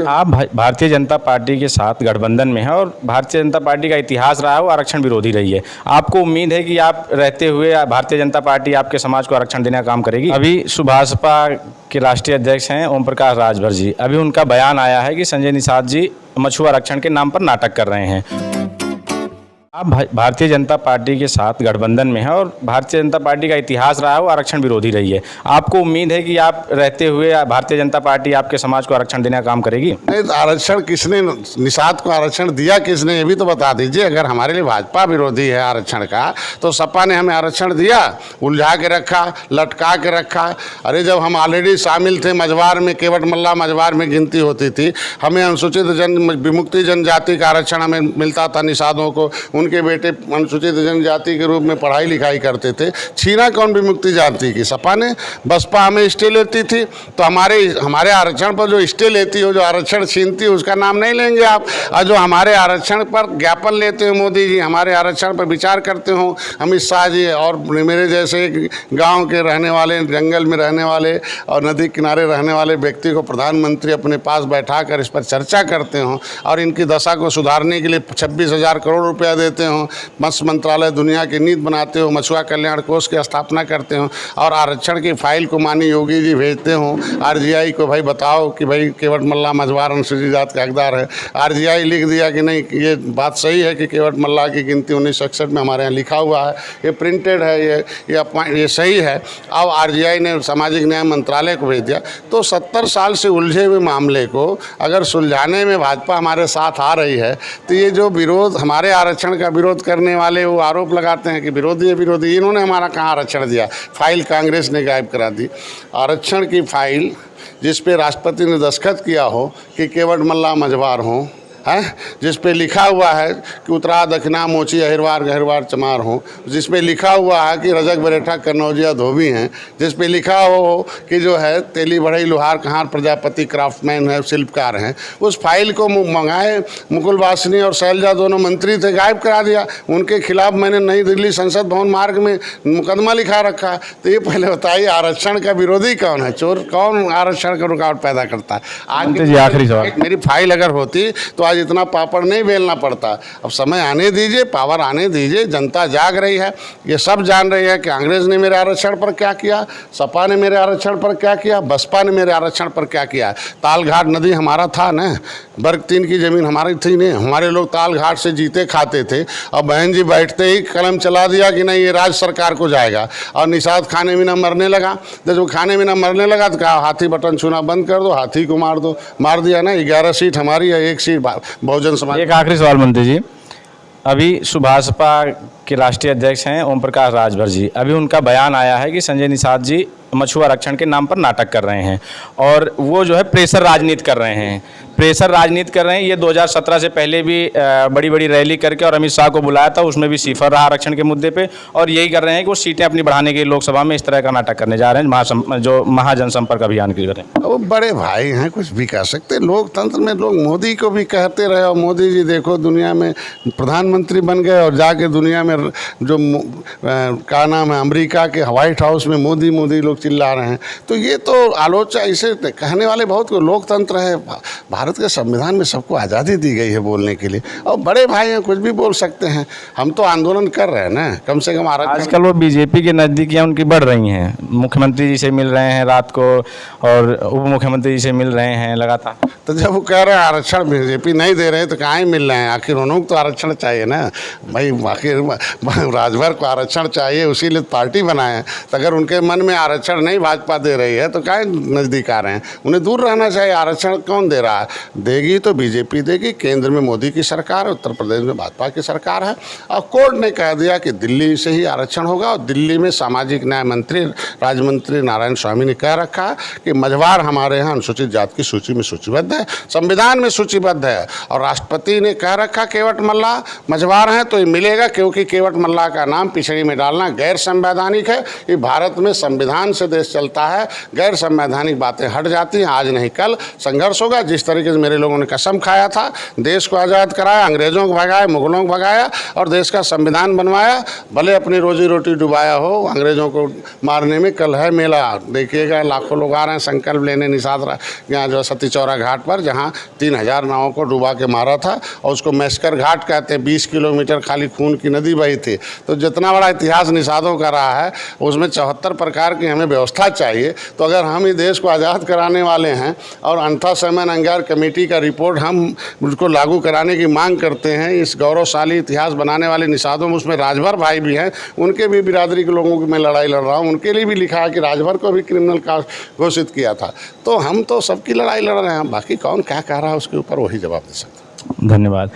आप भारतीय जनता पार्टी के साथ गठबंधन में हैं और भारतीय जनता पार्टी का इतिहास रहा है वो आरक्षण विरोधी रही है। आपको उम्मीद है कि आप रहते हुए भारतीय जनता पार्टी आपके समाज को आरक्षण देने का काम करेगी? अभी सुभाषपा के राष्ट्रीय अध्यक्ष हैं ओम प्रकाश राजभर जी, अभी उनका बयान आया है कि संजय निषाद जी मछुआ आरक्षण के नाम पर नाटक कर रहे हैं। आप भारतीय जनता पार्टी के साथ गठबंधन में हैं और भारतीय जनता पार्टी का इतिहास रहा है वो आरक्षण विरोधी रही है। आपको उम्मीद है कि आप रहते हुए भारतीय जनता पार्टी आपके समाज को आरक्षण देने का काम करेगी? नहीं, आरक्षण किसने, निषाद को आरक्षण दिया किसने, ये भी तो बता दीजिए। अगर हमारे लिए भाजपा विरोधी है आरक्षण का, तो सपा ने हमें आरक्षण दिया, उलझा के रखा, लटका के रखा। अरे जब हम ऑलरेडी शामिल थे मझवार में, केवट मल्ला मझवार में गिनती होती थी, हमें अनुसूचित विमुक्ति जनजाति का आरक्षण हमें मिलता था। निषादों को उनके बेटे अनुसूचित जनजाति के रूप में पढ़ाई लिखाई करते थे। छीना कौन विमुक्ति जाति की? सपा ने। बसपा हमें स्टे लेती थी, तो हमारे आरक्षण पर जो स्टे लेती हो, जो आरक्षण छीनती हो, उसका नाम नहीं लेंगे आप। और जो हमारे आरक्षण पर ज्ञापन लेते हो मोदी जी, हमारे आरक्षण पर विचार करते हो अमित शाह जी, और मेरे जैसे गाँव के रहने वाले, जंगल में रहने वाले और नदी किनारे रहने वाले व्यक्ति को प्रधानमंत्री अपने पास बैठा कर इस पर चर्चा करते हो और इनकी दशा को सुधारने के लिए 26,000 करोड़ रुपया देते हो, मत्स्य मंत्रालय दुनिया की नीति बनाते हो, मछुआ कल्याण कोष की स्थापना करते हो और आरक्षण की फाइल को माननीय योगी जी भेजते हो आरजीआई को, भाई बताओ कि भाई केवट मल्ला मझवार अनुसूचित जाति का हकदार है। आरजीआई लिख दिया कि नहीं, ये बात सही है कि केवट मल्ला की गिनती 1961 में हमारे यहाँ लिखा हुआ है, ये प्रिंटेड है, ये सही है। अब आरजीआई ने सामाजिक न्याय मंत्रालय को भेज दिया। तो 70 साल से उलझे हुए मामले को अगर सुलझाने में भाजपा हमारे साथ आ रही है, तो ये जो विरोध, हमारे आरक्षण का विरोध करने वाले वो आरोप लगाते हैं कि विरोधी है, विरोधी। इन्होंने हमारा कहाँ आरक्षण दिया? फाइल कांग्रेस ने गायब करा दी। आरक्षण की फाइल जिस पे राष्ट्रपति ने दस्तखत किया हो कि केवट मल्ला मझवार हो, है, जिस पे लिखा हुआ है कि उत्तरा दक्षिणा मोची अहिरवार गहरवार चमार हो, जिस पे लिखा हुआ है कि रजक बरेठा कन्नौजिया धोबी हैं, जिस पे लिखा हो कि जो है तेली बढ़ई लोहार कहार प्रजापति क्राफ्टमैन है, शिल्पकार हैं, उस फाइल को मंगाए। मुकुल वासनी और शैलजा दोनों मंत्री थे, गायब करा दिया। उनके खिलाफ मैंने नई दिल्ली संसद भवन मार्ग में मुकदमा लिखा रखा। तो ये पहले बताइए, आरक्षण का विरोधी कौन है? चोर कौन आरक्षण का रुकावट पैदा करता है? आज आखिरी सवाल, मेरी फाइल अगर होती तो आज इतना पापड़ नहीं बेलना पड़ता। अब समय आने दीजिए, पावर आने दीजिए, जनता जाग रही है, ये सब जान रही है कि कांग्रेस ने मेरे आरक्षण पर क्या किया, सपा ने मेरे आरक्षण पर क्या किया, बसपा ने मेरे आरक्षण पर क्या किया। तालघाट नदी हमारा था ना, वर्ग 3 की जमीन हमारी थी नहीं, हमारे लोग तालघाट से जीते खाते थे। और बहन जी बैठते ही कलम चला दिया कि नहीं ये राज्य सरकार को जाएगा, और निषाद खाने में ना मरने लगा। जब खाने में ना मरने लगा तो कहा हाथी बटन छूना बंद कर दो, हाथी को मार दो। मार दिया ना। 11 सीट हमारी है, 1 सीट बहुजन समाज। एक आखिरी सवाल मंत्री जी, अभी सुभाषपा के राष्ट्रीय अध्यक्ष हैं ओम प्रकाश राजभर जी, अभी उनका बयान आया है कि संजय निषाद जी मछुआ आरक्षण के नाम पर नाटक कर रहे हैं और वो जो है प्रेशर राजनीति कर रहे हैं। ये 2017 से पहले भी बड़ी बड़ी रैली करके और अमित शाह को बुलाया था, उसमें भी सिफर रहा आरक्षण के मुद्दे पे, और यही कर रहे हैं कि वो सीटें अपनी बढ़ाने के लिए लोकसभा में इस तरह का नाटक करने जा रहे हैं, जो महाजनसंपर्क अभियान की करें। वो बड़े भाई हैं, कुछ भी कह सकते। लोकतंत्र में लोग मोदी को भी कहते रहे, और मोदी जी देखो दुनिया में प्रधानमंत्री बन गए और जाके दुनिया में जो क्या नाम है, अमेरिका के व्हाइट हाउस में मोदी मोदी लोग चिल्ला रहे हैं। तो ये तो आलोचना, इसे कहने वाले बहुत। लोकतंत्र है, भारत के संविधान में सबको आज़ादी दी गई है बोलने के लिए, और बड़े भाई हैं, कुछ भी बोल सकते हैं। हम तो आंदोलन कर रहे हैं ना, कम से कम। आजकल वो बीजेपी के नज़दीकियाँ उनकी बढ़ रही हैं, मुख्यमंत्री जी से मिल रहे हैं रात को और उप मुख्यमंत्री जी से मिल रहे हैं लगातार। तो जब वो कह रहे हैं आरक्षण बीजेपी नहीं दे रहे हैं, तो कहाँ ही मिल रहे हैं? आखिर उन्होंने तो आरक्षण चाहिए ना भाई, आखिर राजभर को आरक्षण चाहिए, उसी लिए पार्टी बनाए हैं। तो अगर उनके मन में आरक्षण नहीं भाजपा दे रही है, तो कहाँ नज़दीक आ रहे हैं? उन्हें दूर रहना चाहिए। आरक्षण कौन दे रहा है? देगी तो बीजेपी देगी। केंद्र में मोदी की सरकार है, उत्तर प्रदेश में भाजपा की सरकार है। और कोर्ट ने कह दिया कि दिल्ली से ही आरक्षण होगा, और दिल्ली में सामाजिक न्याय मंत्री राज्य मंत्री नारायण स्वामी ने कह रखा है कि मझवार हमारे यहाँ अनुसूचित जाति की सूची में सूचीबद्ध है, संविधान में सूचीबद्ध है। और राष्ट्रपति ने कह रखा केवट मल्ला मझवार हैं तो ये मिलेगा, क्योंकि केवट मल्ला का नाम पिछड़ी में डालना गैर संवैधानिक है। ये भारत में संविधान से देश चलता है, गैर संवैधानिक बातें हट जाती हैं। आज नहीं कल संघर्ष होगा। जिस तरीके से मेरे लोगों ने कसम खाया था, देश को आज़ाद कराया, अंग्रेज़ों को भगाया, मुगलों को भगाया और देश का संविधान बनवाया, भले अपनी रोजी रोटी डुबाया हो अंग्रेज़ों को मारने में। कल है मेला, देखिएगा लाखों लोग आ रहे हैं संकल्प लेने निषाद यहाँ जो सती चौरा घाट पर, जहाँ 3000 नावों को डुबा के मारा था और उसको मैस्कर घाट कहते हैं। 20 किलोमीटर खाली खून की नदी बही थी। तो जितना बड़ा इतिहास निषादों का रहा है उसमें 74 प्रकार की हमें व्यवस्था चाहिए। तो अगर हम इस देश को आज़ाद कराने वाले हैं और अंतः समय अंगार कमेटी का रिपोर्ट हम उसको लागू कराने की मांग करते हैं, इस गौरवशाली इतिहास बनाने वाले निषादों में उसमें राजभर भाई भी हैं, उनके भी बिरादरी के लोगों की मैं लड़ाई लड़ रहा हूँ। उनके लिए भी लिखा है कि राजभर को भी क्रिमिनल का घोषित किया था। तो हम तो सबकी लड़ाई लड़ रहे हैं, बाकी कौन क्या कह रहा है उसके ऊपर वही जवाब दे सकते हैं। धन्यवाद।